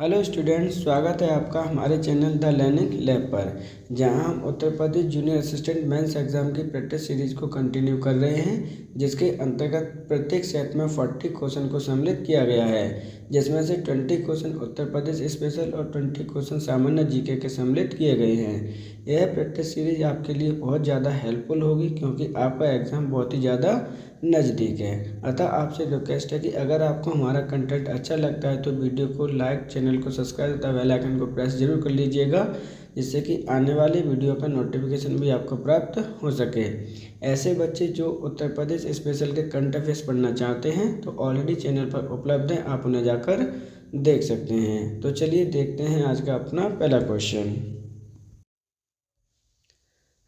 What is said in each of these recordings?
Hello students, स्वागत है आपका हमारे चैनल द लर्निंग लैब पर, जहां हम Uttar Pradesh junior assistant mains exam की प्रैक्टिस सीरीज को कंटिन्यू कर रहे हैं, जिसके अंतर्गत प्रत्येक सेट में 40 क्वेश्चन को सम्मिलित किया गया है, जिसमें से 20 क्वेश्चन उत्तर प्रदेश स्पेशल और 20 क्वेश्चन सामान्य जीके के सम्मिलित किए गए हैं। यह प्रैक्टिस सीरीज आपके लिए बहुत ज़्यादा हेल्पफुल होगी, क्योंकि आपका एग्ज़ाम बहुत ही ज़्यादा नज़दीक है। अतः आपसे रिक्वेस्ट है कि अगर आपको हमारा कंटेंट अच्छा लगता है तो वीडियो को लाइक, चैनल को सब्सक्राइब तथा बेल आइकन को प्रेस जरूर कर लीजिएगा, जिससे कि आने वाली वीडियो का नोटिफिकेशन भी आपको प्राप्त हो सके। ऐसे बच्चे जो उत्तर प्रदेश स्पेशल के करंट अफेयर्स पढ़ना चाहते हैं तो ऑलरेडी चैनल पर उपलब्ध है, आप उन्हें जाकर देख सकते हैं। तो चलिए देखते हैं आज का अपना पहला क्वेश्चन।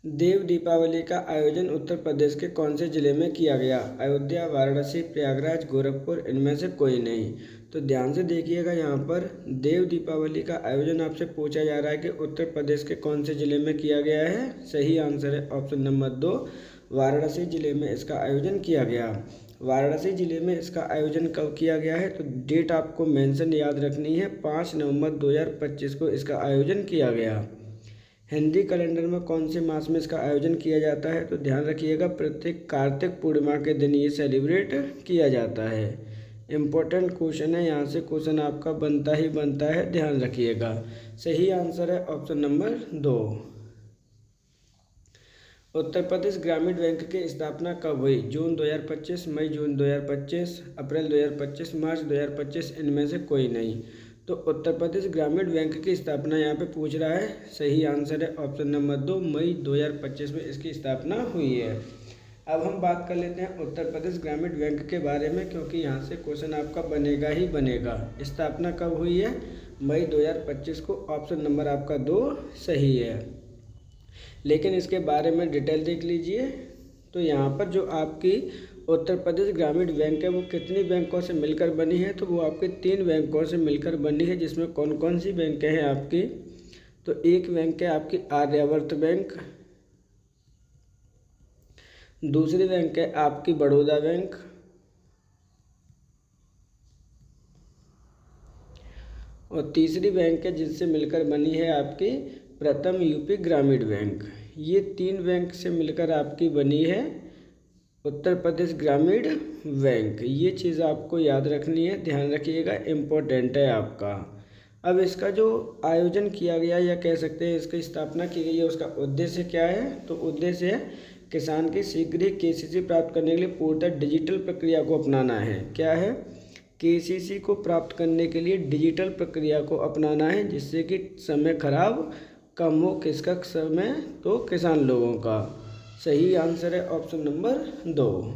देव दीपावली का आयोजन उत्तर प्रदेश के कौन से जिले में किया गया? अयोध्या, वाराणसी, प्रयागराज, गोरखपुर, इनमें से कोई नहीं। तो ध्यान से देखिएगा, यहाँ पर देव दीपावली का आयोजन आपसे पूछा जा रहा है कि उत्तर प्रदेश के कौन से जिले में किया गया है। सही आंसर है ऑप्शन नंबर 2, वाराणसी जिले में इसका आयोजन किया गया। वाराणसी जिले में इसका आयोजन कब किया गया है? तो डेट आपको मेंशन याद रखनी है, 5 नवंबर 2025 को इसका आयोजन किया गया। हिंदी कैलेंडर में कौन से मास में इसका आयोजन किया जाता है? तो ध्यान रखिएगा, प्रत्येक कार्तिक पूर्णिमा के दिन ये सेलिब्रेट किया जाता है। इम्पोर्टेंट क्वेश्चन है, यहाँ से क्वेश्चन आपका बनता ही बनता है, ध्यान रखिएगा। सही आंसर है ऑप्शन नंबर 2। उत्तर प्रदेश ग्रामीण बैंक की स्थापना कब हुई? जून 2025, मई जून 2025, अप्रैल 2025, मार्च 2025, इनमें से कोई नहीं। तो उत्तर प्रदेश ग्रामीण बैंक की स्थापना यहाँ पे पूछ रहा है। सही आंसर है ऑप्शन नंबर 2, मई 2025 में इसकी स्थापना हुई है। अब हम बात कर लेते हैं उत्तर प्रदेश ग्रामीण बैंक के बारे में, क्योंकि यहाँ से क्वेश्चन आपका बनेगा ही बनेगा। स्थापना कब हुई है? मई 2025 को। ऑप्शन नंबर आपका 2 सही है। लेकिन इसके बारे में डिटेल देख लीजिए। तो यहाँ पर जो आपकी उत्तर प्रदेश ग्रामीण बैंक है वो कितनी बैंकों से मिलकर बनी है? तो वो आपके 3 बैंकों से मिलकर बनी है, जिसमें कौन कौन सी बैंकें हैं आपकी? तो एक बैंक है आपकी आर्यावर्त बैंक, दूसरी बैंक है आपकी बड़ौदा बैंक, और तीसरी बैंक है जिससे मिलकर बनी है आपकी प्रथम यूपी ग्रामीण बैंक। ये 3 बैंक से मिलकर आपकी बनी है उत्तर प्रदेश ग्रामीण बैंक। ये चीज़ आपको याद रखनी है, ध्यान रखिएगा, इम्पोर्टेंट है आपका। अब इसका जो आयोजन किया गया या कह सकते हैं इसकी स्थापना की गई है, उसका उद्देश्य क्या है? तो उद्देश्य है किसान की शीघ्र ही केसीसी प्राप्त करने के लिए पूर्णतः डिजिटल प्रक्रिया को अपनाना है। क्या है? केसीसी को प्राप्त करने के लिए डिजिटल प्रक्रिया को अपनाना है, जिससे कि समय खराब कम हो। किसका समय? तो किसान लोगों का। सही आंसर है ऑप्शन नंबर 2।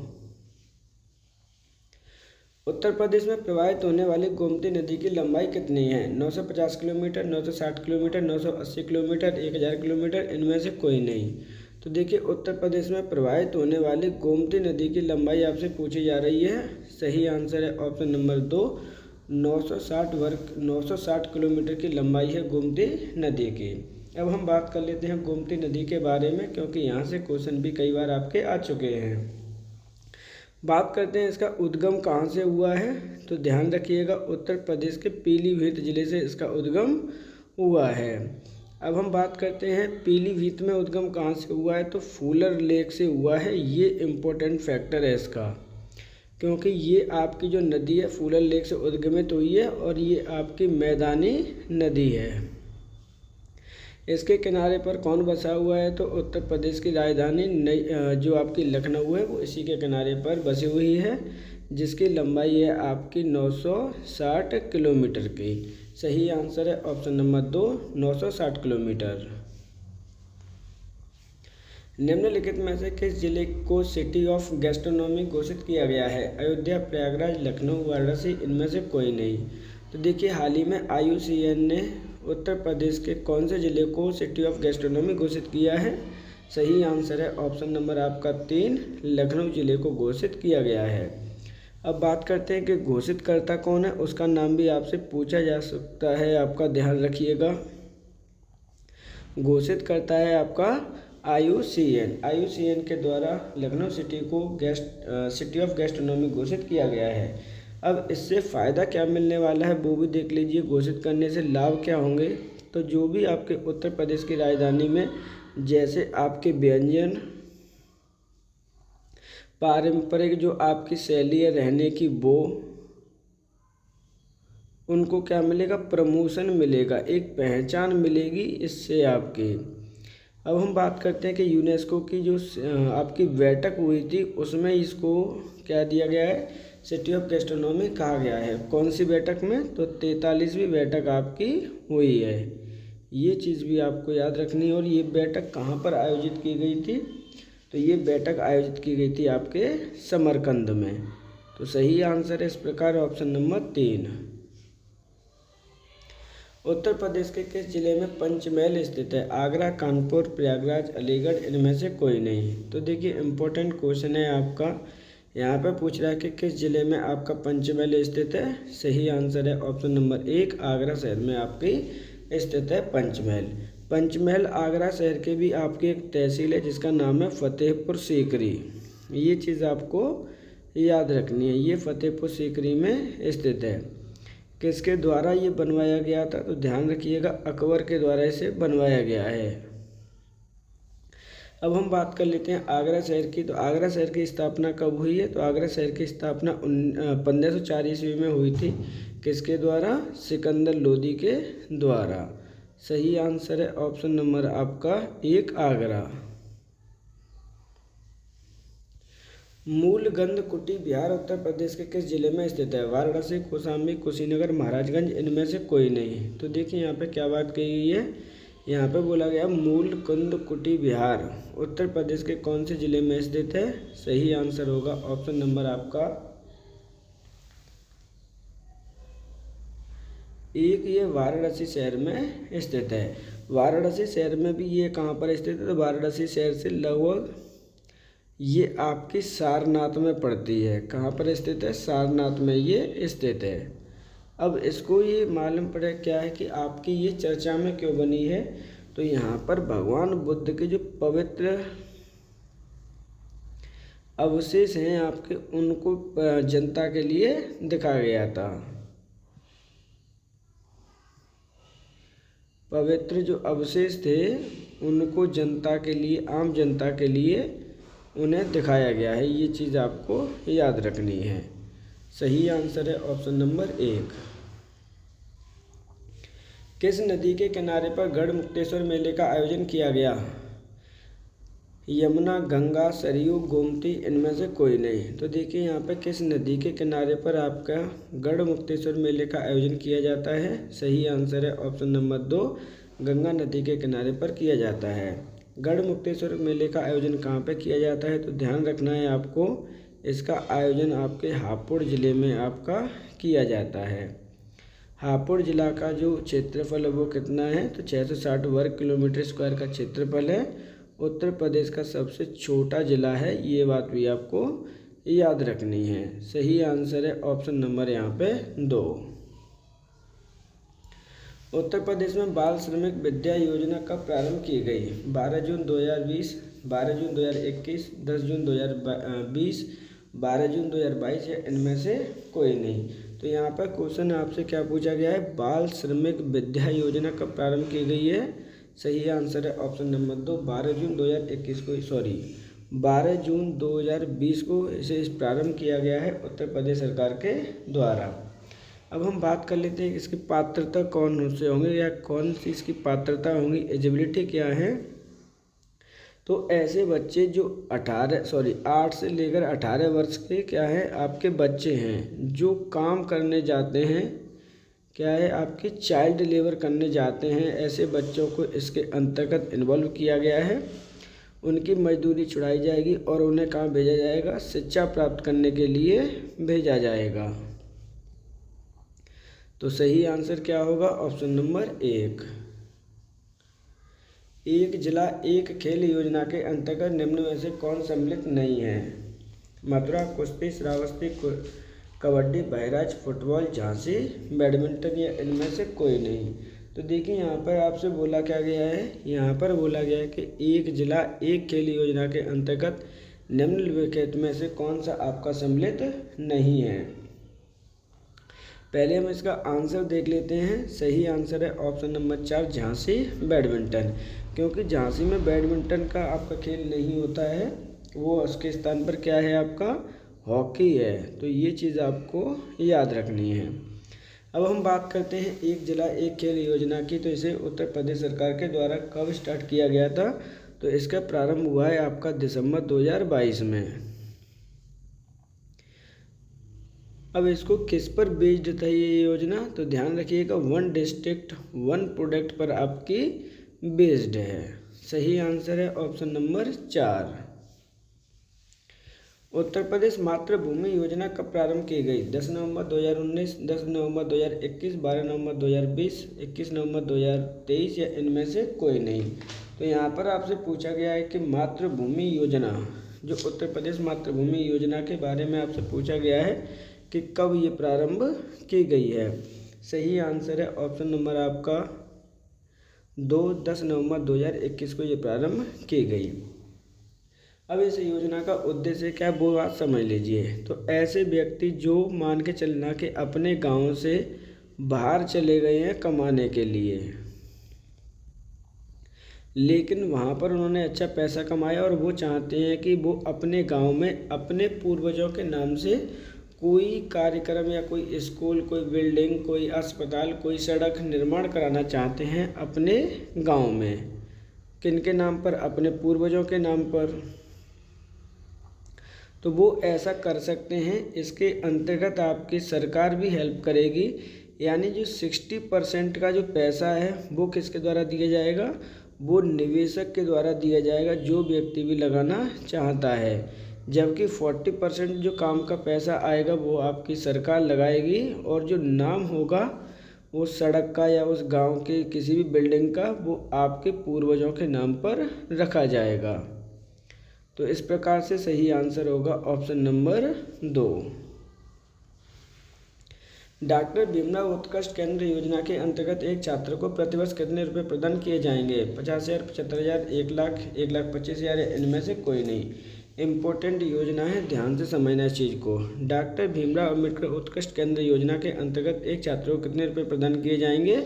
उत्तर प्रदेश में प्रवाहित होने वाली गोमती नदी की लंबाई कितनी है? 950 किलोमीटर, 960 किलोमीटर, 980 किलोमीटर, 1000 किलोमीटर, इनमें से कोई नहीं। तो देखिए, उत्तर प्रदेश में प्रवाहित होने वाली गोमती नदी की लंबाई आपसे पूछी जा रही है। सही आंसर है ऑप्शन नंबर 2, 960 किलोमीटर की लंबाई है गोमती नदी की। अब हम बात कर लेते हैं गोमती नदी के बारे में, क्योंकि यहाँ से क्वेश्चन भी कई बार आपके आ चुके हैं। बात करते हैं इसका उद्गम कहाँ से हुआ है। तो ध्यान रखिएगा, उत्तर प्रदेश के पीलीभीत जिले से इसका उद्गम हुआ है। अब हम बात करते हैं पीलीभीत में उद्गम कहाँ से हुआ है। तो फूलर लेक से हुआ है। ये इम्पोर्टेंट फैक्टर है इसका, क्योंकि ये आपकी जो नदी है फूलर लेक से उद्गमित हुई है, और ये आपकी मैदानी नदी है। इसके किनारे पर कौन बसा हुआ है? तो उत्तर प्रदेश की राजधानी जो आपकी लखनऊ है वो इसी के किनारे पर बसी हुई है, जिसकी लंबाई है आपकी 960 किलोमीटर की। सही आंसर है ऑप्शन नंबर 2, 960 किलोमीटर। निम्नलिखित में से किस जिले को सिटी ऑफ गैस्ट्रोनॉमी घोषित किया गया है? अयोध्या, प्रयागराज, लखनऊ, वाराणसी, इनमें से कोई नहीं। तो देखिए, हाल ही में IUCN ने उत्तर प्रदेश के कौन से ज़िले को सिटी ऑफ गैस्ट्रोनॉमी घोषित किया है? सही आंसर है ऑप्शन नंबर आपका 3, लखनऊ ज़िले को घोषित किया गया है। अब बात करते हैं कि घोषित करता कौन है, उसका नाम भी आपसे पूछा जा सकता है, आपका ध्यान रखिएगा। घोषित करता है आपका IUCN के द्वारा लखनऊ सिटी को सिटी ऑफ गैस्ट्रोनॉमी घोषित किया गया है। अब इससे फ़ायदा क्या मिलने वाला है वो भी देख लीजिए। घोषित करने से लाभ क्या होंगे। तो जो भी आपके उत्तर प्रदेश की राजधानी में जैसे आपके व्यंजन, पारंपरिक जो आपकी शैली है रहने की, वो उनको क्या मिलेगा, प्रमोशन मिलेगा, एक पहचान मिलेगी इससे आपकी। अब हम बात करते हैं कि यूनेस्को की जो आपकी बैठक हुई थी उसमें इसको क्या दिया गया है, सिटी ऑफ गैस्ट्रोनॉमी कहा गया है। कौन सी बैठक में, तो 43वीं बैठक आपकी हुई है। ये चीज़ भी आपको याद रखनी है। और ये बैठक कहाँ पर आयोजित की गई थी, तो ये बैठक आयोजित की गई थी आपके समरकंद में। तो सही आंसर है इस प्रकार ऑप्शन नंबर 3। उत्तर प्रदेश के किस जिले में पंचमहल स्थित है। आगरा, कानपुर, प्रयागराज, अलीगढ़, इनमें से कोई नहीं। तो देखिए इम्पोर्टेंट क्वेश्चन है आपका, यहाँ पे पूछ रहा है कि किस जिले में आपका पंचमहल स्थित है। सही आंसर है ऑप्शन नंबर 1, आगरा शहर में आपकी स्थित है पंचमहल। पंचमहल आगरा शहर के भी आपकी एक तहसील है जिसका नाम है फतेहपुर सीकरी। ये चीज़ आपको याद रखनी है, ये फतेहपुर सीकरी में स्थित है। किसके द्वारा ये बनवाया गया था, तो ध्यान रखिएगा अकबर के द्वारा इसे बनवाया गया है। अब हम बात कर लेते हैं आगरा शहर की। तो आगरा शहर की स्थापना कब हुई है, तो आगरा शहर की स्थापना 1504 ईस्वी में हुई थी। किसके द्वारा, सिकंदर लोदी के द्वारा। सही आंसर है ऑप्शन नंबर आपका 1, आगरा। मूलगंध कुटी बिहार उत्तर प्रदेश के किस जिले में स्थित है। वाराणसी, कौशाम्बी, कुशीनगर, महाराजगंज, इनमें से कोई नहीं। तो देखिए यहाँ पे क्या बात कही गई है, यहाँ पे बोला गया मूलगंध कुटी बिहार उत्तर प्रदेश के कौन से जिले में स्थित है। सही आंसर होगा ऑप्शन नंबर आपका 1, ये वाराणसी शहर में स्थित है। वाराणसी शहर में भी ये कहाँ पर स्थित है, तो वाराणसी शहर से लगभग ये आपकी सारनाथ में पड़ती है। कहाँ पर स्थित है, सारनाथ में ये स्थित है। अब इसको ये मालूम पड़े क्या है कि आपकी ये चर्चा में क्यों बनी है, तो यहाँ पर भगवान बुद्ध के जो पवित्र अवशेष हैं आपके, उनको जनता के लिए दिखाया गया था। पवित्र जो अवशेष थे उनको जनता के लिए, आम जनता के लिए उन्हें दिखाया गया है। ये चीज़ आपको याद रखनी है। सही आंसर है ऑप्शन नंबर 1। किस नदी के किनारे पर गढ़मुक्तेश्वर मेले का आयोजन किया गया। यमुना, गंगा, सरयू, गोमती, इनमें से कोई नहीं। तो देखिए यहाँ पे किस नदी के किनारे पर आपका गढ़मुक्तेश्वर मेले का आयोजन किया जाता है। सही आंसर है ऑप्शन नंबर 2, गंगा नदी के किनारे पर किया जाता है। गढ़मुक्तेश्वर मेले का आयोजन कहाँ पे किया जाता है, तो ध्यान रखना है आपको, इसका आयोजन आपके हापुड़ ज़िले में आपका किया जाता है। हापुड़ ज़िला का जो क्षेत्रफल है वो कितना है, तो 660 वर्ग किलोमीटर स्क्वायर का क्षेत्रफल है। उत्तर प्रदेश का सबसे छोटा ज़िला है, ये बात भी आपको याद रखनी है। सही आंसर है ऑप्शन नंबर यहाँ पे 2। उत्तर प्रदेश में बाल श्रमिक विद्या योजना कब प्रारंभ की गई। 12 जून 2020, 12 जून 2021, 10 जून 2020, 12 जून 2022 है, इनमें से कोई नहीं। तो यहाँ पर क्वेश्चन आपसे क्या पूछा गया है, बाल श्रमिक विद्या योजना कब प्रारंभ की गई है। सही आंसर है ऑप्शन नंबर 2, 12 जून 2021 को, 12 जून 2020 को इसे प्रारंभ किया गया है उत्तर प्रदेश सरकार के द्वारा। अब हम बात कर लेते हैं इसकी पात्रता कौन से होंगे या कौन सी इसकी पात्रता होंगी, एलिजिबिलिटी क्या है। तो ऐसे बच्चे जो 8 से लेकर 18 वर्ष के क्या है आपके बच्चे हैं जो काम करने जाते हैं, क्या है आपकी चाइल्ड लेबर करने जाते हैं, ऐसे बच्चों को इसके अंतर्गत इन्वॉल्व किया गया है। उनकी मजदूरी छुड़ाई जाएगी और उन्हें कहाँ भेजा जाएगा, शिक्षा प्राप्त करने के लिए भेजा जाएगा। तो सही आंसर क्या होगा, ऑप्शन नंबर 1। एक जिला एक खेल योजना के अंतर्गत निम्न में से कौन सम्मिलित नहीं है। मथुरा, कुश्ती, श्रावस्ती, कबड्डी, बहराइच, फुटबॉल, झांसी, बैडमिंटन, या इनमें से कोई नहीं। तो देखिए यहाँ पर आपसे बोला क्या गया है, यहाँ पर बोला गया है कि एक जिला एक खेल योजना के अंतर्गत निम्नलिखित में से कौन सा आपका सम्मिलित नहीं है। पहले हम इसका आंसर देख लेते हैं। सही आंसर है ऑप्शन नंबर 4 झांसी बैडमिंटन, क्योंकि झांसी में बैडमिंटन का आपका खेल नहीं होता है, वो उसके स्थान पर क्या है आपका हॉकी है। तो ये चीज़ आपको याद रखनी है। अब हम बात करते हैं एक जिला एक खेल योजना की। तो इसे उत्तर प्रदेश सरकार के द्वारा कब स्टार्ट किया गया था? तो इसका प्रारंभ हुआ है आपका दिसंबर 2022 में। अब इसको किस पर बेस्ड था ये योजना? तो ध्यान रखिएगा, वन डिस्ट्रिक्ट वन प्रोडक्ट पर आपकी बेस्ड है। सही आंसर है ऑप्शन नंबर 4। उत्तर प्रदेश मातृभूमि योजना कब प्रारंभ की गई? 10 नवंबर 2019, 10 नवंबर 2021, 12 नवंबर 2020, 21 नवंबर 2023 या इनमें से कोई नहीं। तो यहाँ पर आपसे पूछा गया है कि मातृभूमि योजना, जो उत्तर प्रदेश मातृभूमि योजना के बारे में आपसे पूछा गया है कि कब ये प्रारंभ की गई है। सही आंसर है ऑप्शन नंबर आपका 2, 10 नवंबर 2021 को ये प्रारंभ की गई। अब इस योजना का उद्देश्य क्या है वो बात समझ लीजिए। तो ऐसे व्यक्ति जो मान के चलना कि अपने गांव से बाहर चले गए हैं कमाने के लिए, लेकिन वहां पर उन्होंने अच्छा पैसा कमाया और वो चाहते हैं कि वो अपने गांव में अपने पूर्वजों के नाम से कोई कार्यक्रम या कोई स्कूल, कोई बिल्डिंग, कोई अस्पताल, कोई सड़क निर्माण कराना चाहते हैं अपने गांव में। किनके नाम पर? अपने पूर्वजों के नाम पर। तो वो ऐसा कर सकते हैं। इसके अंतर्गत आपकी सरकार भी हेल्प करेगी, यानी जो 60% का जो पैसा है वो किसके द्वारा दिया जाएगा? वो निवेशक के द्वारा दिया जाएगा, जो व्यक्ति भी लगाना चाहता है। जबकि 40% जो काम का पैसा आएगा वो आपकी सरकार लगाएगी, और जो नाम होगा वो सड़क का या उस गांव के किसी भी बिल्डिंग का वो आपके पूर्वजों के नाम पर रखा जाएगा। तो इस प्रकार से सही आंसर होगा ऑप्शन नंबर 2। डॉक्टर भीमराव उत्कृष्ट केंद्र योजना के अंतर्गत एक छात्र को प्रतिवर्ष कितने रुपए प्रदान किए जाएंगे? 50,000, 75,000, 1 लाख, 1,25,000 या इनमें से कोई नहीं। इम्पोर्टेंट योजना है, ध्यान से समझना इस चीज़ को। डॉक्टर भीमराव अम्बेडकर उत्कृष्ट केंद्र योजना के अंतर्गत एक छात्र को कितने रुपये प्रदान किए जाएंगे?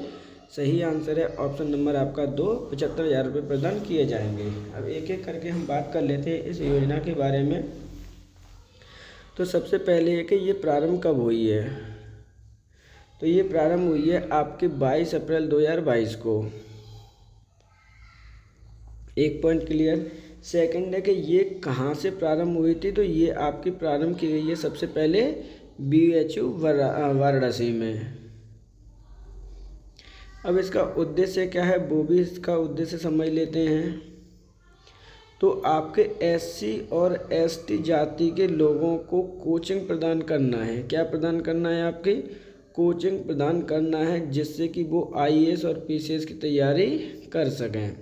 सही आंसर है ऑप्शन नंबर आपका 2, 75,000 रुपये प्रदान किए जाएंगे। अब एक एक करके हम बात कर लेते हैं इस योजना के बारे में। तो सबसे पहले है कि ये प्रारंभ कब हुई है? तो ये प्रारंभ हुई है आपके 22 अप्रैल 2022 को। एक पॉइंट क्लियर। सेकंड है कि ये कहाँ से प्रारंभ हुई थी? तो ये आपकी प्रारंभ की गई है सबसे पहले BHU वाराणसी में। अब इसका उद्देश्य क्या है वो भी इसका उद्देश्य समझ लेते हैं। तो आपके SC और ST जाति के लोगों को कोचिंग प्रदान करना है। क्या प्रदान करना है? आपकी कोचिंग प्रदान करना है, जिससे कि वो IAS और PCS की तैयारी कर सकें।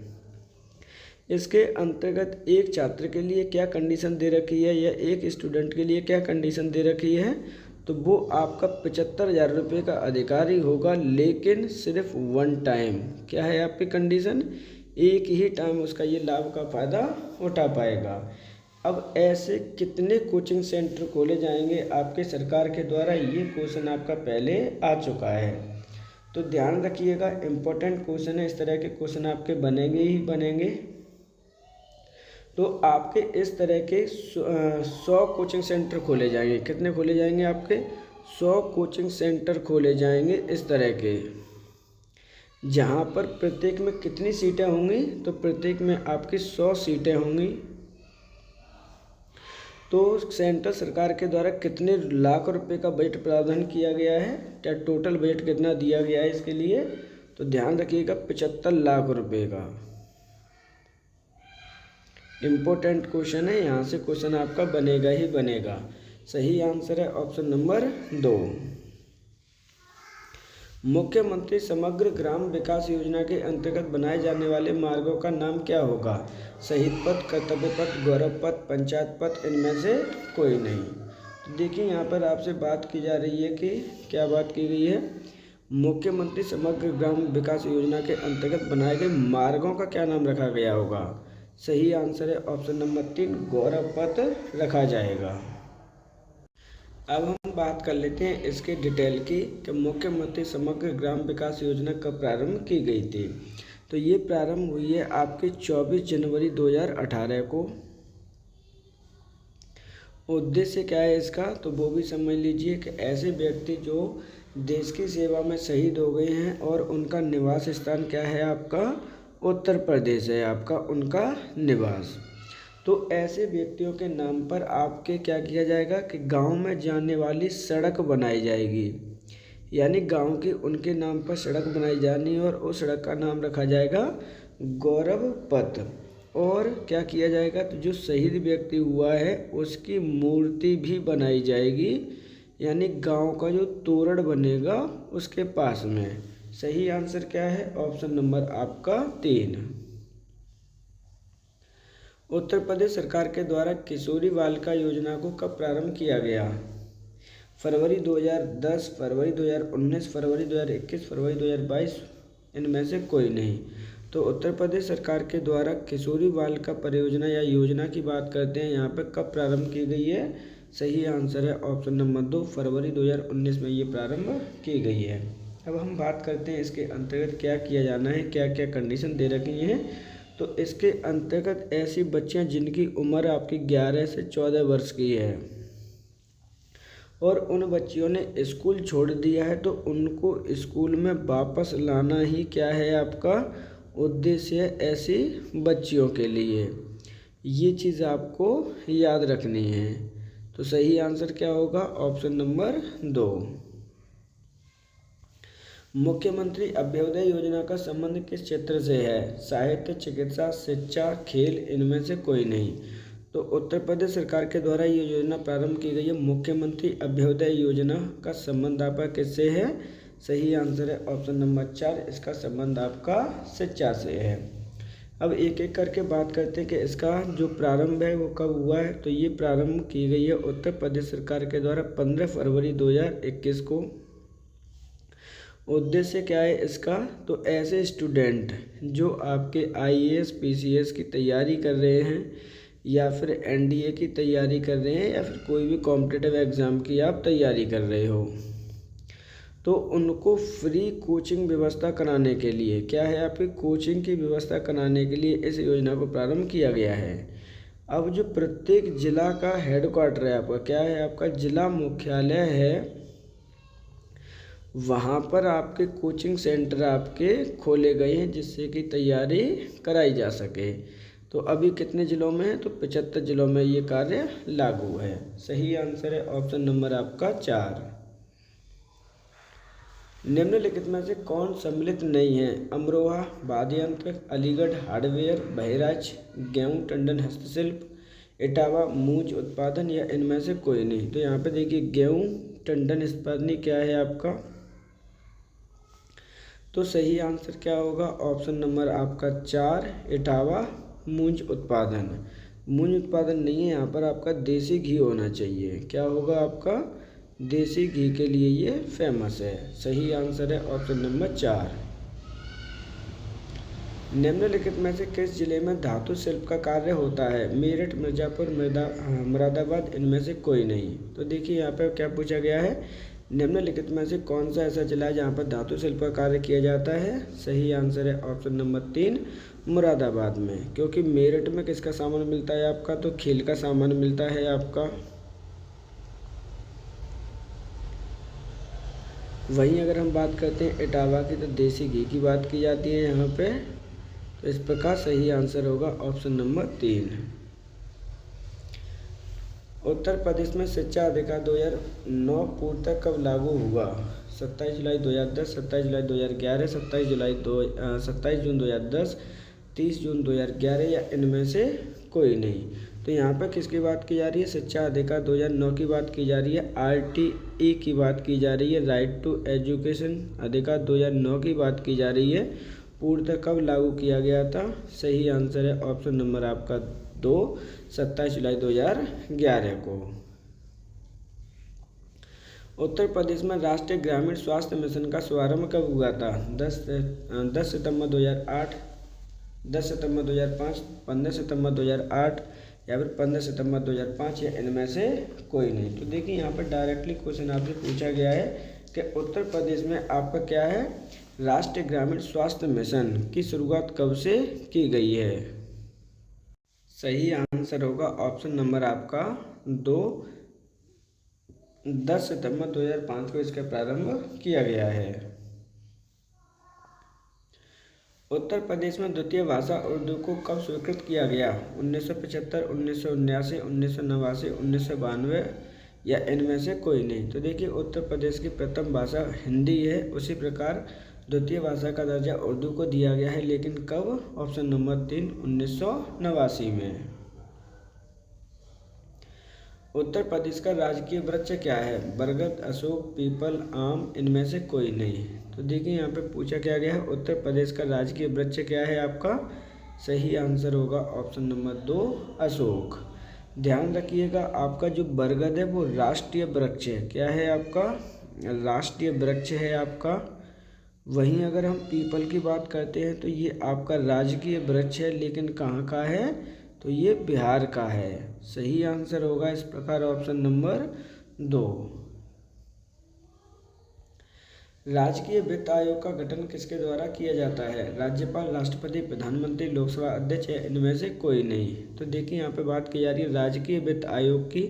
इसके अंतर्गत एक छात्र के लिए क्या कंडीशन दे रखी है, या एक स्टूडेंट के लिए क्या कंडीशन दे रखी है? तो वो आपका 75,000 रुपये का अधिकारी होगा, लेकिन सिर्फ 1 टाइम। क्या है आपकी कंडीशन? एक ही टाइम उसका ये लाभ का फ़ायदा उठा पाएगा। अब ऐसे कितने कोचिंग सेंटर खोले जाएंगे आपके सरकार के द्वारा? ये क्वेश्चन आपका पहले आ चुका है, तो ध्यान रखिएगा, इम्पोर्टेंट क्वेश्चन है। इस तरह के क्वेश्चन आपके बनेंगे ही बनेंगे। तो आपके इस तरह के 100 कोचिंग सेंटर खोले जाएंगे। कितने खोले जाएंगे? आपके 100 कोचिंग सेंटर खोले जाएंगे इस तरह के, जहाँ पर प्रत्येक में कितनी सीटें होंगी? तो प्रत्येक में आपकी 100 सीटें होंगी। तो सेंट्रल सरकार के द्वारा कितने लाख रुपए का बजट प्रावधान किया गया है, क्या टोटल बजट कितना दिया गया है इसके लिए? तो ध्यान रखिएगा 75 लाख रुपए का। इम्पोर्टेंट क्वेश्चन है, यहाँ से क्वेश्चन आपका बनेगा ही बनेगा। सही आंसर है ऑप्शन नंबर 2। मुख्यमंत्री समग्र ग्राम विकास योजना के अंतर्गत बनाए जाने वाले मार्गों का नाम क्या होगा? शहीद पथ, कर्तव्य पथ, गौरव पथ, पंचायत पथ, इनमें से कोई नहीं। तो देखिए यहाँ पर आपसे बात की जा रही है कि क्या बात की गई है? मुख्यमंत्री समग्र ग्राम विकास योजना के अंतर्गत बनाए गए मार्गों का क्या नाम रखा गया होगा? सही आंसर है ऑप्शन नंबर 3, गौरव पथ रखा जाएगा। अब हम बात कर लेते हैं इसके डिटेल की कि मुख्यमंत्री समग्र ग्राम विकास योजना कब प्रारंभ की गई थी। तो ये प्रारंभ हुई है आपके 24 जनवरी 2018 को। उद्देश्य क्या है इसका, तो वो भी समझ लीजिए कि ऐसे व्यक्ति जो देश की सेवा में शहीद हो गए हैं और उनका निवास स्थान क्या है आपका उत्तर प्रदेश है आपका उनका निवास, तो ऐसे व्यक्तियों के नाम पर आपके क्या किया जाएगा कि गांव में जाने वाली सड़क बनाई जाएगी, यानी गांव की उनके नाम पर सड़क बनाई जानी है और उस सड़क का नाम रखा जाएगा गौरव पथ। और क्या किया जाएगा, तो जो शहीद व्यक्ति हुआ है उसकी मूर्ति भी बनाई जाएगी, यानी गांव का जो तोरण बनेगा उसके पास में। सही आंसर क्या है, ऑप्शन नंबर आपका 3। उत्तर प्रदेश सरकार के द्वारा किशोरी बालिका योजना को कब प्रारंभ किया गया। फरवरी 2010, फरवरी 2019, फरवरी 2021, फरवरी 2022, इनमें से कोई नहीं। तो उत्तर प्रदेश सरकार के द्वारा किशोरी बालिका परियोजना या योजना की बात करते हैं, यहाँ पर कब प्रारंभ की गई है। सही आंसर है ऑप्शन नंबर 2, फरवरी 2019 में ये प्रारंभ की गई है। अब हम बात करते हैं इसके अंतर्गत क्या किया जाना है, क्या क्या कंडीशन दे रखी हैं। तो इसके अंतर्गत ऐसी बच्चियां जिनकी उम्र आपकी 11 से 14 वर्ष की है और उन बच्चियों ने स्कूल छोड़ दिया है, तो उनको स्कूल में वापस लाना ही क्या है आपका उद्देश्य है ऐसी बच्चियों के लिए। ये चीज़ आपको याद रखनी है। तो सही आंसर क्या होगा, ऑप्शन नंबर 2। मुख्यमंत्री अभ्युदय योजना का संबंध किस क्षेत्र से है। साहित्य, चिकित्सा, शिक्षा, खेल, इनमें से कोई नहीं। तो उत्तर प्रदेश सरकार के द्वारा ये योजना प्रारंभ की गई है। मुख्यमंत्री अभ्युदय योजना का संबंध आपका किससे है। सही आंसर है ऑप्शन नंबर 4, इसका संबंध आपका शिक्षा से है। अब एक एक करके बात करते हैं कि इसका जो प्रारंभ है वो कब हुआ है। तो ये प्रारंभ की गई है उत्तर प्रदेश सरकार के द्वारा 15 फरवरी 2021 को। उद्देश्य क्या है इसका, तो ऐसे स्टूडेंट जो आपके IAS PCS की तैयारी कर रहे हैं या फिर NDA की तैयारी कर रहे हैं या फिर कोई भी कॉम्पिटिटिव एग्ज़ाम की आप तैयारी कर रहे हो, तो उनको फ्री कोचिंग व्यवस्था कराने के लिए क्या है आपकी कोचिंग की व्यवस्था कराने के लिए इस योजना को प्रारंभ किया गया है। अब जो प्रत्येक जिला का हेडक्वार्टर है आपका क्या है, आपका जिला मुख्यालय है, वहाँ पर आपके कोचिंग सेंटर आपके खोले गए हैं जिससे कि तैयारी कराई जा सके। तो अभी कितने ज़िलों में है, तो 75 ज़िलों में ये कार्य लागू है। सही आंसर है ऑप्शन नंबर आपका 4। निम्नलिखित में से कौन सम्मिलित नहीं है। अमरोहा, वाद्य यंत्र, अलीगढ़ हार्डवेयर, बहराइच गेहूं टंडन हस्तशिल्प, इटावा मूंज उत्पादन, या इनमें से कोई नहीं। तो यहाँ पे देखिए गेहूं टंडन उत्पादन क्या है आपका, तो सही आंसर क्या होगा, ऑप्शन नंबर आपका 4 इटावा मूंज उत्पादन। मूंज उत्पादन नहीं है, यहाँ पर आपका देसी घी होना चाहिए। क्या होगा आपका, देसी घी के लिए ये फेमस है। सही आंसर है ऑप्शन नंबर 4। निम्नलिखित में से किस जिले में धातु शिल्प का कार्य होता है। मेरठ, मिर्जापुर, मुरादाबाद, इनमें से कोई नहीं। तो देखिए यहाँ पर क्या पूछा गया है, निम्नलिखित में से कौन सा ऐसा जिला है जहाँ पर धातु शिल्प का कार्य किया जाता है। सही आंसर है ऑप्शन नंबर 3 मुरादाबाद में, क्योंकि मेरठ में किसका सामान मिलता है आपका, तो खेल का सामान मिलता है आपका। वहीं अगर हम बात करते हैं इटावा की, तो देसी घी की बात की जाती है यहाँ पे। तो इस प्रकार सही आंसर होगा ऑप्शन नंबर 3। उत्तर प्रदेश में शिक्षा अधिकार 2009 पूर्व तक कब लागू हुआ। 27 जुलाई 2010, 27 जुलाई 2011, 27 जून 2010, 30 जून 2011, या इनमें से कोई नहीं। तो यहाँ पर किसकी बात की जा रही है, शिक्षा अधिकार 2009 की बात की जा रही है, RTE की बात की जा रही है, राइट टू एजुकेशन अधिकार 2009 की बात की जा रही है। पूर्णतः कब लागू किया गया था। सही आंसर है ऑप्शन नंबर आपका 2, 27 जुलाई 2011 को। उत्तर प्रदेश में राष्ट्रीय ग्रामीण स्वास्थ्य मिशन का शुभारंभ कब हुआ था। 10 सितंबर 2008, 10 सितंबर 2005, 15 सितंबर 2008, या फिर 15 सितंबर 2005 या इनमें से कोई नहीं। तो देखिए यहाँ पर डायरेक्टली क्वेश्चन आपसे पूछा गया है कि उत्तर प्रदेश में आपका क्या है, राष्ट्रीय ग्रामीण स्वास्थ्य मिशन की शुरुआत कब से की गई है। सही आंसर होगा ऑप्शन नंबर आपका 2, 10 सितंबर 2005 को इसका प्रारंभ किया गया है। उत्तर प्रदेश में द्वितीय भाषा उर्दू को कब स्वीकृत किया गया, 1975, 1979, 1989, 1992 या इनमें से कोई नहीं। तो देखिए उत्तर प्रदेश की प्रथम भाषा हिंदी है, उसी प्रकार द्वितीय भाषा का दर्जा उर्दू को दिया गया है, लेकिन कब, ऑप्शन नंबर 3, 1989 में। उत्तर प्रदेश का राजकीय वृक्ष क्या है, बरगद, अशोक, पीपल, आम, इनमें से कोई नहीं। तो देखिए यहाँ पे पूछा क्या गया है, उत्तर प्रदेश का राजकीय वृक्ष क्या है आपका, सही आंसर होगा ऑप्शन नंबर 2, अशोक। ध्यान रखिएगा आपका जो बरगद है वो राष्ट्रीय वृक्ष है, क्या है आपका, राष्ट्रीय वृक्ष है आपका। वहीं अगर हम पीपल की बात करते हैं तो ये आपका राजकीय वृक्ष है, लेकिन कहाँ का है, तो ये बिहार का है। सही आंसर होगा इस प्रकार ऑप्शन नंबर 2। राजकीय वित्त आयोग का गठन किसके द्वारा किया जाता है, राज्यपाल, राष्ट्रपति, प्रधानमंत्री, लोकसभा अध्यक्ष या इनमें से कोई नहीं। तो देखिए यहाँ पे बात की जा रही है राजकीय वित्त आयोग की,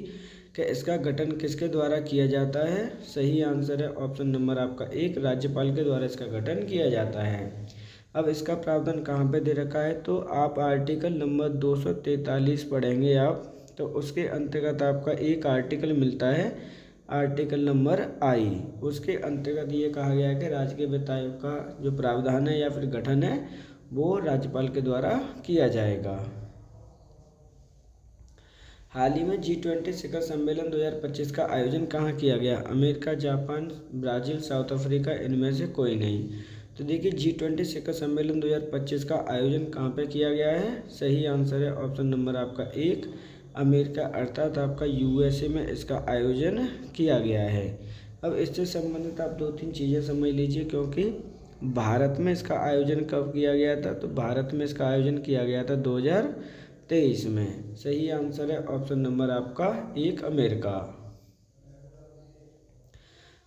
कि इसका गठन किसके द्वारा किया जाता है। सही आंसर है ऑप्शन नंबर आपका 1, राज्यपाल के द्वारा इसका गठन किया जाता है। अब इसका प्रावधान कहाँ पे दे रखा है, तो आप आर्टिकल नंबर 243 पढ़ेंगे आप, तो उसके अंतर्गत आपका एक आर्टिकल मिलता है, आर्टिकल नंबर आई। उसके अंतर्गत ये कहा गया है कि राजकीय वित्त आयोग का जो प्रावधान है या फिर गठन है वो राज्यपाल के द्वारा किया जाएगा। हाल ही में G20 शिखर सम्मेलन 2025 का आयोजन कहाँ किया गया, America, Japan, Brazil, south Africa, इनमें से कोई नहीं। तो देखिए G20 शिखर सम्मेलन 2025 का आयोजन कहाँ पे किया गया है, सही आंसर है ऑप्शन नंबर आपका 1, अमेरिका अर्थात आपका USA में इसका आयोजन किया गया है। अब इससे संबंधित आप 2-3 चीज़ें समझ लीजिए, क्योंकि भारत में इसका आयोजन कब किया गया था, तो भारत में इसका आयोजन किया गया था 2023 में। सही आंसर है ऑप्शन नंबर आपका 1, अमेरिका।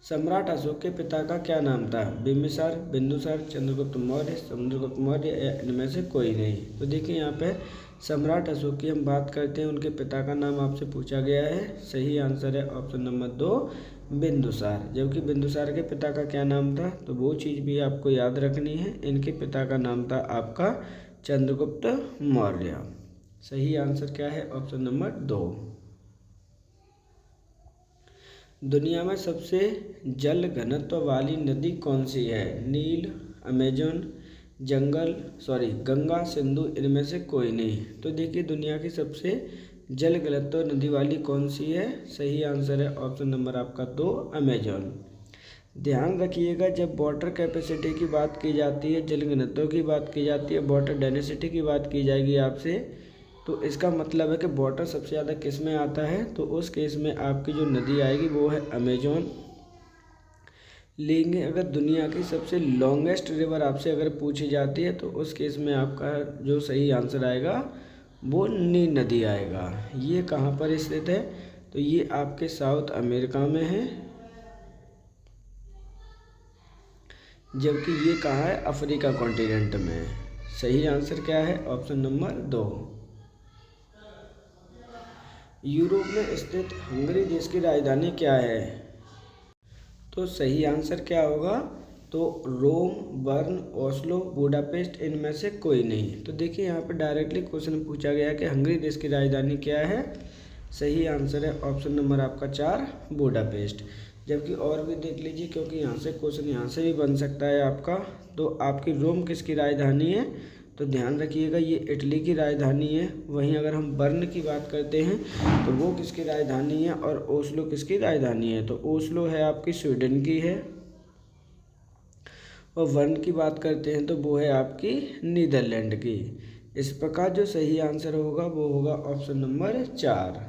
सम्राट अशोक के पिता का क्या नाम था, बिम्बिसार, बिंदुसार, चंद्रगुप्त मौर्य, समुद्रगुप्त मौर्य या इनमें से कोई नहीं। तो देखिए यहाँ पे सम्राट अशोक की हम बात करते हैं, उनके पिता का नाम आपसे पूछा गया है। सही आंसर है ऑप्शन नंबर 2, बिंदुसार। जबकि बिंदुसार के पिता का क्या नाम था, तो वो चीज़ भी आपको याद रखनी है, इनके पिता का नाम था आपका चंद्रगुप्त मौर्य। सही आंसर क्या है, ऑप्शन नंबर 2। दुनिया में सबसे जल घनत्व वाली नदी कौन सी है, नील, अमेजन, गंगा, सिंधु, इनमें से कोई नहीं। तो देखिए दुनिया की सबसे जल घनत्व नदी वाली कौन सी है, सही आंसर है ऑप्शन नंबर आपका 2, अमेजन। ध्यान रखिएगा जब वाटर कैपेसिटी की बात की जाती है, जल घनत्व की बात की जाती है, वाटर डेंसिटी की बात की जाएगी आपसे, तो इसका मतलब है कि वाटर सबसे ज़्यादा किस में आता है, तो उस केस में आपकी जो नदी आएगी वो है अमेजोन। लेंगे अगर दुनिया की सबसे लॉन्गेस्ट रिवर आपसे अगर पूछी जाती है, तो उस केस में आपका जो सही आंसर आएगा वो नील नदी आएगा। ये कहाँ पर स्थित है, तो ये आपके साउथ अमेरिका में है, जबकि ये कहाँ है, अफ्रीका कॉन्टिनेंट में। सही आंसर क्या है, ऑप्शन नंबर 2। यूरोप में स्थित हंगरी देश की राजधानी क्या है, तो सही आंसर क्या होगा, तो रोम, बर्न, ओस्लो, बुडापेस्ट, इनमें से कोई नहीं। तो देखिए यहाँ पर डायरेक्टली क्वेश्चन पूछा गया कि हंगरी देश की राजधानी क्या है। सही आंसर है ऑप्शन नंबर आपका 4, बुडापेस्ट। जबकि और भी देख लीजिए, क्योंकि यहाँ से क्वेश्चन यहाँ से भी बन सकता है आपका। तो आपकी रोम किसकी राजधानी है, तो ध्यान रखिएगा ये इटली की राजधानी है। वहीं अगर हम बर्न की बात करते हैं तो वो किसकी राजधानी है, और ओस्लो किसकी राजधानी है, तो ओस्लो है आपकी स्वीडन की है। और बर्न की बात करते हैं तो वो है आपकी नीदरलैंड की। इस प्रकार जो सही आंसर होगा वो होगा ऑप्शन नंबर 4।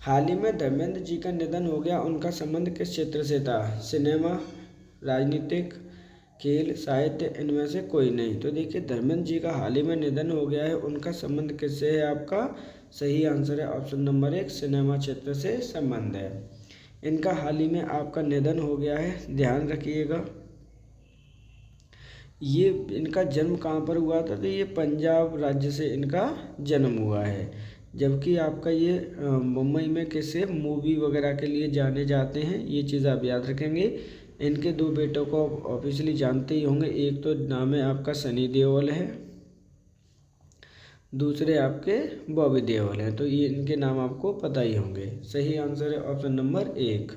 हाल ही में धर्मेंद्र जी का निधन हो गया, उनका संबंध किस क्षेत्र से था, सिनेमा, राजनीतिक, खेल, साहित्य, इनमें से कोई नहीं। तो देखिए धर्मेंद्र जी का हाल ही में निधन हो गया है, उनका संबंध किससे है आपका? सही आंसर है ऑप्शन नंबर 1, सिनेमा क्षेत्र से संबंध है। इनका हाल ही में आपका निधन हो गया है, ध्यान रखिएगा। ये इनका जन्म कहाँ पर हुआ था? तो ये पंजाब राज्य से इनका जन्म हुआ है, जबकि आपका ये मुंबई में किसी मूवी वगैरह के लिए जाने जाते हैं, ये चीज़ आप याद रखेंगे। इनके 2 बेटों को ऑफिशियली जानते ही होंगे, एक तो नाम है आपका सनी देओल है, दूसरे आपके बॉबी देओल हैं, तो ये इनके नाम आपको पता ही होंगे। सही आंसर है ऑप्शन नंबर 1।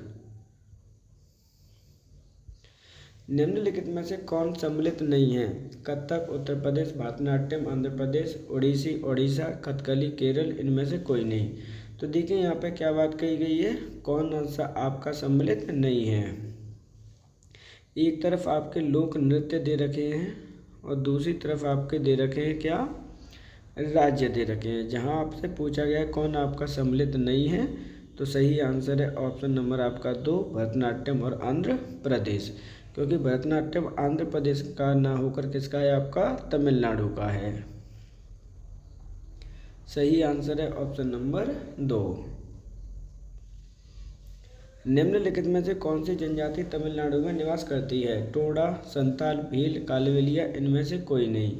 निम्नलिखित में से कौन सम्मिलित नहीं है? कथक उत्तर प्रदेश, भरतनाट्यम आंध्र प्रदेश, ओडिसी ओडिशा, कथकली केरल, इनमें से कोई नहीं। तो देखिए यहाँ पे क्या बात कही गई है, कौन सा आपका सम्मिलित नहीं है। एक तरफ आपके लोक नृत्य दे रखे हैं और दूसरी तरफ आपके दे रखे हैं क्या? राज्य दे रखे हैं। जहां आपसे पूछा गया है कौन आपका सम्मिलित नहीं है, तो सही आंसर है ऑप्शन नंबर आपका 2, भरतनाट्यम और आंध्र प्रदेश, क्योंकि भरतनाट्यम आंध्र प्रदेश का ना होकर किसका है? आपका तमिलनाडु का है। सही आंसर है ऑप्शन नंबर 2। निम्नलिखित में से कौन सी जनजाति तमिलनाडु में निवास करती है? टोडा, संताल, भील, कालवेलिया, इनमें से कोई नहीं।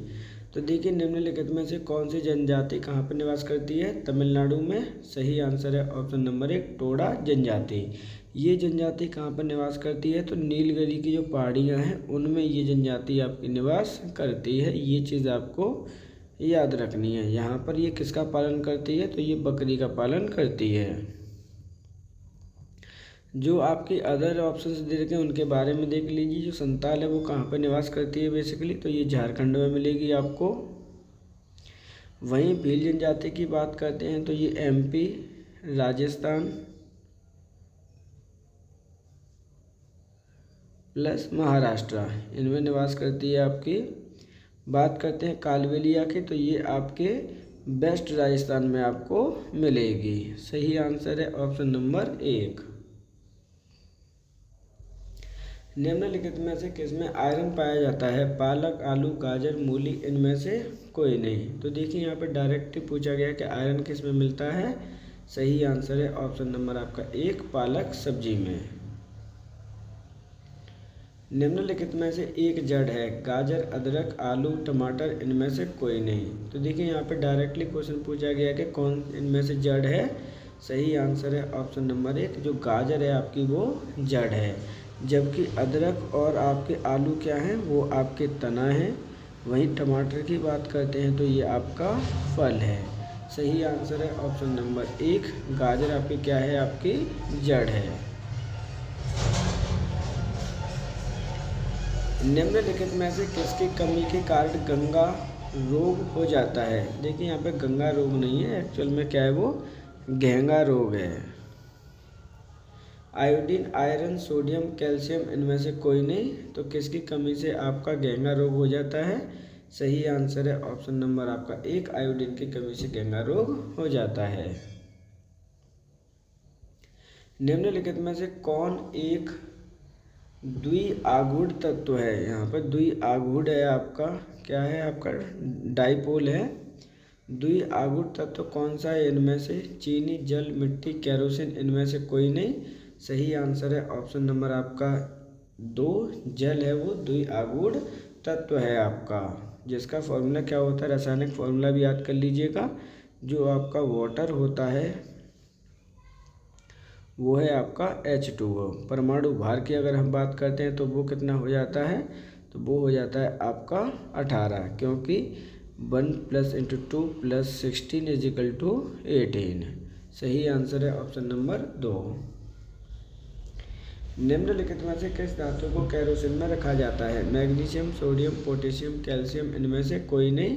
तो देखिए निम्नलिखित में से कौन सी जनजाति कहाँ पर निवास करती है? तमिलनाडु में। सही आंसर है ऑप्शन नंबर 1, टोडा जनजाति। ये जनजाति कहाँ पर निवास करती है? तो नीलगिरी की जो पहाड़ियाँ हैं उनमें ये जनजाति आपकी निवास करती है, ये चीज़ आपको याद रखनी है। यहाँ पर ये किसका पालन करती है? तो ये बकरी का पालन करती है। जो आपके अदर ऑप्शंस दे रखे हैं उनके बारे में देख लीजिए। जो संताल है वो कहाँ पर निवास करती है बेसिकली? तो ये झारखंड में मिलेगी आपको। वहीं भील जनजाति की बात करते हैं तो ये MP, राजस्थान प्लस महाराष्ट्र, इनमें निवास करती है आपकी। बात करते हैं कालवेलिया की, तो ये आपके वेस्ट राजस्थान में आपको मिलेगी। सही आंसर है ऑप्शन नंबर 1। निम्नलिखित में से किसमें आयरन पाया जाता है? पालक, आलू, गाजर, मूली, इनमें से कोई नहीं। तो देखिए यहाँ पे डायरेक्ट ही पूछा गया कि आयरन किस में मिलता है। सही आंसर है ऑप्शन नंबर आपका 1, पालक सब्जी में। निम्नलिखित में से एक जड़ है? गाजर, अदरक, आलू, टमाटर, इनमें से कोई नहीं। तो देखिए यहाँ पे डायरेक्टली क्वेश्चन पूछा गया कि कौन इनमें से जड़ है। सही आंसर है ऑप्शन नंबर 1, जो गाजर है आपकी वो जड़ है, जबकि अदरक और आपके आलू क्या हैं? वो आपके तना हैं। वहीं टमाटर की बात करते हैं तो ये आपका फल है। सही आंसर है ऑप्शन नंबर 1, गाजर आपकी क्या है? आपकी जड़ है। निम्नलिखित में से किसकी कमी के कारण गंगा रोग हो जाता है? देखिए यहाँ पे गंगा रोग नहीं है, एक्चुअल में क्या है? वो घेंगा रोग है। आयोडीन, आयरन, सोडियम, कैल्शियम, इनमें से कोई नहीं। तो किसकी कमी से आपका घेंगा रोग हो जाता है? सही आंसर है ऑप्शन नंबर आपका 1, आयोडीन की कमी से घेंगा रोग हो जाता है। निम्नलिखित में से कौन एक द्विआघूर्ण तत्व है? यहाँ पर द्विआघूर्ण है आपका, क्या है? आपका डाइपोल है। द्विआघूर्ण तत्व कौन सा है इनमें से? चीनी, जल, मिट्टी, केरोसिन, इनमें से कोई नहीं। सही आंसर है ऑप्शन नंबर आपका 2, जल है वो द्विआघूर्ण तत्व है आपका, जिसका फॉर्मूला क्या होता है? रासायनिक फॉर्मूला भी याद कर लीजिएगा। जो आपका वाटर होता है वो है आपका H2O। परमाणु भार की अगर हम बात करते हैं तो वो कितना हो जाता है? तो वो हो जाता है आपका 18, क्योंकि 1 + × 2 + 16 = 18। सही आंसर है ऑप्शन नंबर 2। निम्नलिखित में से किस धातु को केरोसिन में रखा जाता है? मैग्नीशियम, सोडियम, पोटेशियम, कैल्शियम, इनमें से कोई नहीं।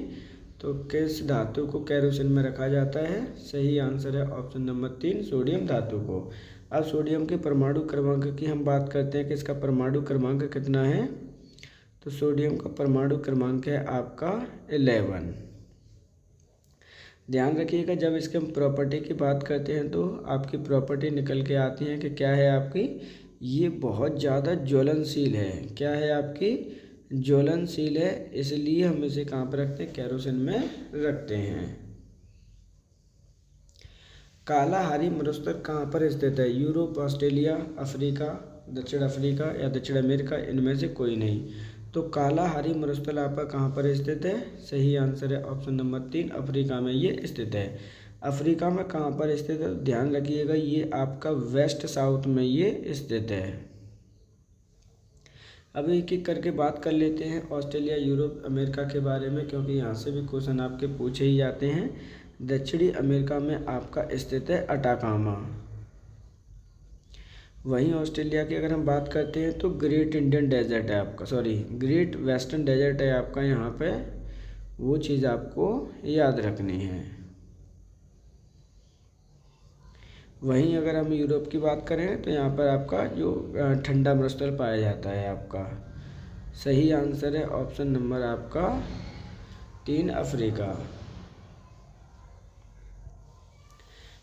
तो किस धातु को केरोसिन में रखा जाता है? सही आंसर है ऑप्शन नंबर 3, सोडियम धातु को। अब सोडियम के परमाणु क्रमांक की हम बात करते हैं कि इसका परमाणु क्रमांक कितना है? तो सोडियम का परमाणु क्रमांक है आपका 11। ध्यान रखिएगा, जब इसके हम प्रॉपर्टी की बात करते हैं तो आपकी प्रॉपर्टी निकल के आती है कि क्या है आपकी? ये बहुत ज़्यादा ज्वलनशील है। क्या है आपकी? ज्वलनशील है, इसलिए हम इसे कहाँ पर रखते हैं, केरोसिन में रखते हैं। कालाहारी मरुस्थल कहाँ पर स्थित है, यूरोप, ऑस्ट्रेलिया, अफ्रीका, दक्षिण अफ्रीका या दक्षिण अमेरिका, इनमें से कोई नहीं। तो कालाहारी मरुस्थल आपका कहाँ पर स्थित है, सही आंसर है ऑप्शन नंबर 3, अफ्रीका में ये स्थित है। अफ्रीका में कहाँ पर स्थित है, ध्यान रखिएगा ये आपका वेस्ट साउथ में ये स्थित है। अब एक एक करके बात कर लेते हैं ऑस्ट्रेलिया, यूरोप, अमेरिका के बारे में, क्योंकि यहाँ से भी क्वेश्चन आपके पूछे ही जाते हैं। दक्षिणी अमेरिका में आपका स्थित है अटाकामा। वहीं ऑस्ट्रेलिया की अगर हम बात करते हैं तो ग्रेट इंडियन डेजर्ट है आपका, सॉरी ग्रेट वेस्टर्न डेजर्ट है आपका यहाँ पे, वो चीज़ आपको याद रखनी है। वहीं अगर हम यूरोप की बात करें तो यहाँ पर आपका जो ठंडा मरुस्थल पाया जाता है आपका, सही आंसर है ऑप्शन नंबर आपका 3, अफ्रीका।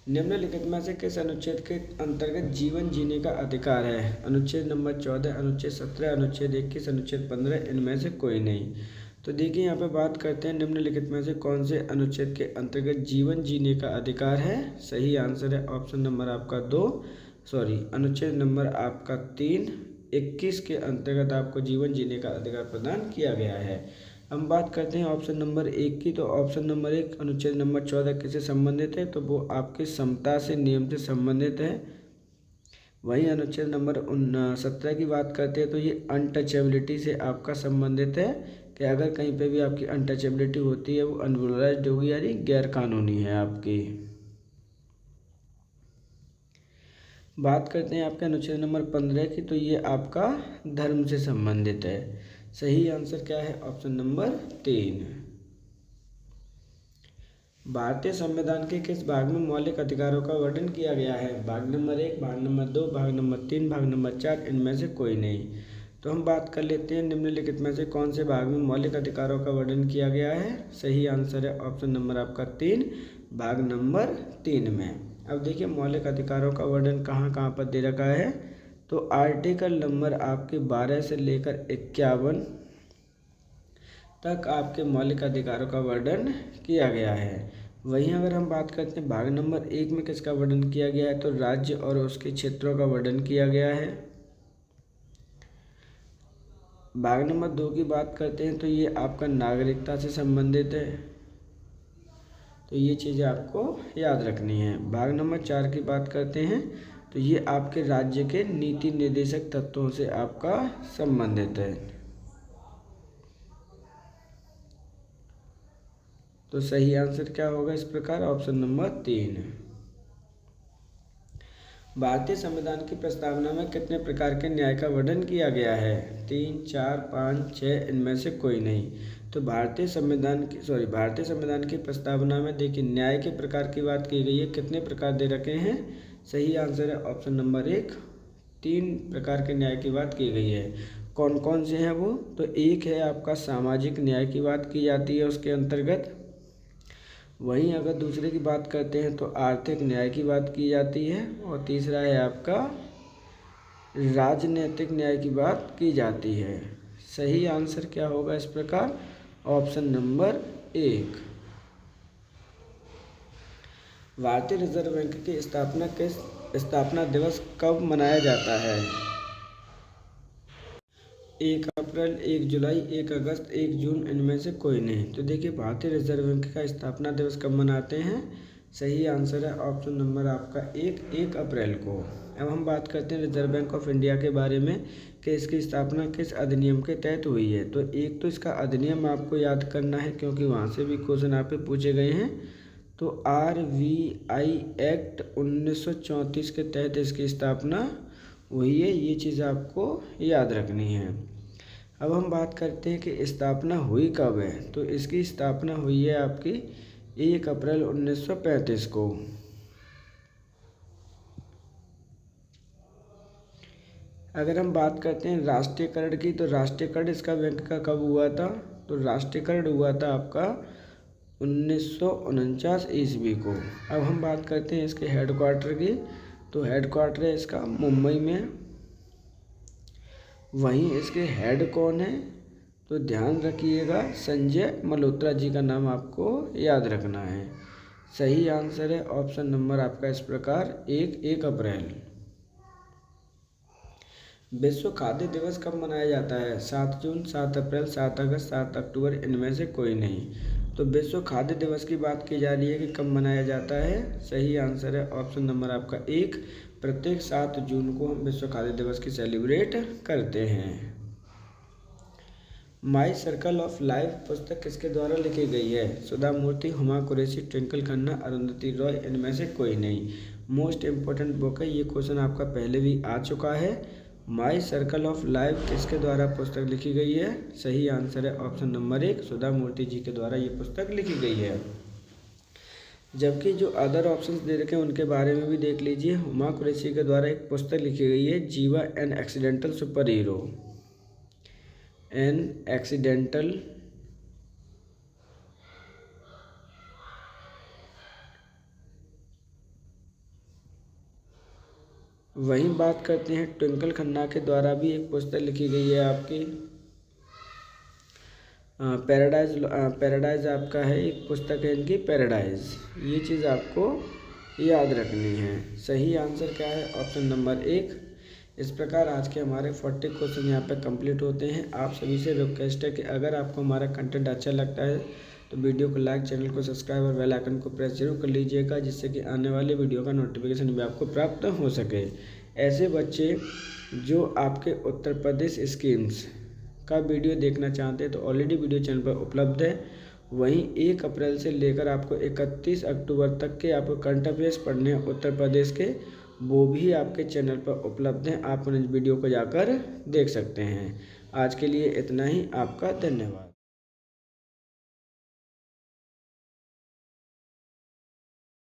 निम्नलिखित में से किस अनुच्छेद के अंतर्गत जीवन जीने का अधिकार है, अनुच्छेद नंबर 14, अनुच्छेद 17, अनुच्छेद 21, अनुच्छेद 15, इनमें से कोई नहीं। तो देखिए यहाँ पे बात करते हैं निम्नलिखित में से कौन से अनुच्छेद के अंतर्गत जीवन जीने का अधिकार है, सही आंसर है ऑप्शन नंबर आपका 2, सॉरी अनुच्छेद नंबर आपका 3, 21 के अंतर्गत आपको जीवन जीने का अधिकार प्रदान किया गया है। हम बात करते हैं ऑप्शन नंबर 1 की, तो ऑप्शन नंबर 1 अनुच्छेद नंबर 14 किससे संबंधित है, तो वो आपके समता से नियम से संबंधित है। वहीं अनुच्छेद नंबर 17 की बात करते हैं तो ये अनटचेबिलिटी से आपका संबंधित है, कि अगर कहीं पे भी आपकी अनटचेबिलिटी होती है वो अनऑथराइज्ड होगी, यानी गैर कानूनी है आपकी। बात करते हैं आपके अनुच्छेद नंबर 15 की, तो ये आपका धर्म से संबंधित है। सही आंसर क्या है, ऑप्शन नंबर 3। भारतीय संविधान के किस भाग में मौलिक अधिकारों का वर्णन किया गया है, भाग नंबर 1, भाग नंबर 2, भाग नंबर 3, भाग नंबर 4, इनमें से कोई नहीं। तो हम बात कर लेते हैं निम्नलिखित में से कौन से भाग में मौलिक अधिकारों का वर्णन किया गया है, सही आंसर है ऑप्शन नंबर आपका 3, भाग नंबर 3 में। अब देखिए मौलिक अधिकारों का वर्णन कहाँ कहाँ पर दे रखा है, तो आर्टिकल नंबर आपके 12 से लेकर 51 तक आपके मौलिक अधिकारों का वर्णन किया गया है। वहीं अगर हम बात करते हैं भाग नंबर 1 में किसका वर्णन किया गया है, तो राज्य और उसके क्षेत्रों का वर्णन किया गया है। भाग नंबर 2 की बात करते हैं तो ये आपका नागरिकता से संबंधित है, तो ये चीज़ें आपको याद रखनी है। भाग नंबर 4 की बात करते हैं तो ये आपके राज्य के नीति निर्देशक तत्वों से आपका संबंधित है। तो सही आंसर क्या होगा इस प्रकार, ऑप्शन नंबर 3। भारतीय संविधान की प्रस्तावना में कितने प्रकार के न्याय का वर्णन किया गया है, 3, 4, 5, 6, इनमें से कोई नहीं। तो भारतीय संविधान की प्रस्तावना में देखिए न्याय के प्रकार की बात की गई है, कितने प्रकार दे रखे हैं, सही आंसर है ऑप्शन नंबर 1, 3 प्रकार के न्याय की बात की गई है। कौन कौन से हैं वो, तो एक है आपका सामाजिक न्याय की बात की जाती है उसके अंतर्गत। वहीं अगर दूसरे की बात करते हैं तो आर्थिक न्याय की बात की जाती है, और तीसरा है आपका राजनीतिक न्याय की बात की जाती है। सही आंसर क्या होगा इस प्रकार, ऑप्शन नंबर 1। भारतीय रिजर्व बैंक की स्थापना दिवस कब मनाया जाता है, 1 अप्रैल, 1 जुलाई, 1 अगस्त, 1 जून, इनमें से कोई नहीं। तो देखिए भारतीय रिजर्व बैंक का स्थापना दिवस कब मनाते हैं, सही आंसर है ऑप्शन नंबर आपका 1 अप्रैल को। अब हम बात करते हैं रिजर्व बैंक ऑफ इंडिया के बारे में कि इसकी स्थापना किस अधिनियम के तहत हुई है। तो एक तो इसका अधिनियम आपको याद करना है, क्योंकि वहाँ से भी क्वेश्चन आप पे पूछे गए हैं। तो RBI एक्ट 1934 के तहत इसकी स्थापना हुई है, ये चीज़ आपको याद रखनी है। अब हम बात करते हैं कि स्थापना हुई कब है, तो इसकी स्थापना हुई है आपकी 1 अप्रैल 1935 को। अगर हम बात करते हैं राष्ट्रीयकरण की, तो राष्ट्रीयकरण इसका बैंक का कब हुआ था, तो राष्ट्रीयकरण हुआ था आपका 1949 ईस्वी को। अब हम बात करते हैं इसके हेडक्वार्टर की, तो हेडक्वार्टर है इसका मुंबई में। वहीं इसके हेड कौन है, तो ध्यान रखिएगा, संजय मल्होत्रा जी का नाम आपको याद रखना है। सही आंसर है ऑप्शन नंबर आपका इस प्रकार 1 अप्रैल। विश्व खाद्य दिवस कब मनाया जाता है? 7 जून, 7 अप्रैल, 7 अगस्त, 7 अक्टूबर, इनमें से कोई नहीं। तो विश्व खाद्य दिवस की बात की जा रही है कि कब मनाया जाता है। सही आंसर है ऑप्शन नंबर आपका 1, प्रत्येक 7 जून को हम विश्व खाद्य दिवस की सेलिब्रेट करते हैं। माई सर्कल ऑफ लाइफ पुस्तक किसके द्वारा लिखी गई है? सुधा मूर्ति, हुमा कुरैशी, ट्विंकल खन्ना, अरुंधति रॉय, इनमें से कोई नहीं। मोस्ट इम्पोर्टेंट बुक है, ये क्वेश्चन आपका पहले भी आ चुका है। माई सर्कल ऑफ लाइफ किसके द्वारा पुस्तक लिखी गई है? सही आंसर है ऑप्शन नंबर 1, सुधा मूर्ति जी के द्वारा ये पुस्तक लिखी गई है। जबकि जो अदर ऑप्शंस दे रखे हैं उनके बारे में भी देख लीजिए। हुमा कुरैशी के द्वारा एक पुस्तक लिखी गई है, जीवा an accidental super hero. An accidental वहीं बात करते हैं ट्विंकल खन्ना के द्वारा भी एक पुस्तक लिखी गई है आपकी पैराडाइज आपका है, एक पुस्तक है इनकी पैराडाइज। ये चीज़ आपको याद रखनी है। सही आंसर क्या है? Option number 1। इस प्रकार आज के हमारे 40 क्वेश्चन यहाँ पे कंप्लीट होते हैं। आप सभी से रिक्वेस्ट है कि अगर आपको हमारा कंटेंट अच्छा लगता है तो वीडियो को लाइक, चैनल को सब्सक्राइब और बेल आइकन को प्रेस जरूर कर लीजिएगा, जिससे कि आने वाले वीडियो का नोटिफिकेशन भी आपको प्राप्त हो सके। ऐसे बच्चे जो आपके उत्तर प्रदेश स्कीम्स का वीडियो देखना चाहते हैं तो ऑलरेडी वीडियो चैनल पर उपलब्ध है। वहीं 1 अप्रैल से लेकर आपको 31 अक्टूबर तक के आपको करंट अफेयर्स पढ़ने हैं उत्तर प्रदेश के, वो भी आपके चैनल पर उपलब्ध हैं। आप उन वीडियो को जाकर देख सकते हैं। आज के लिए इतना ही। आपका धन्यवाद।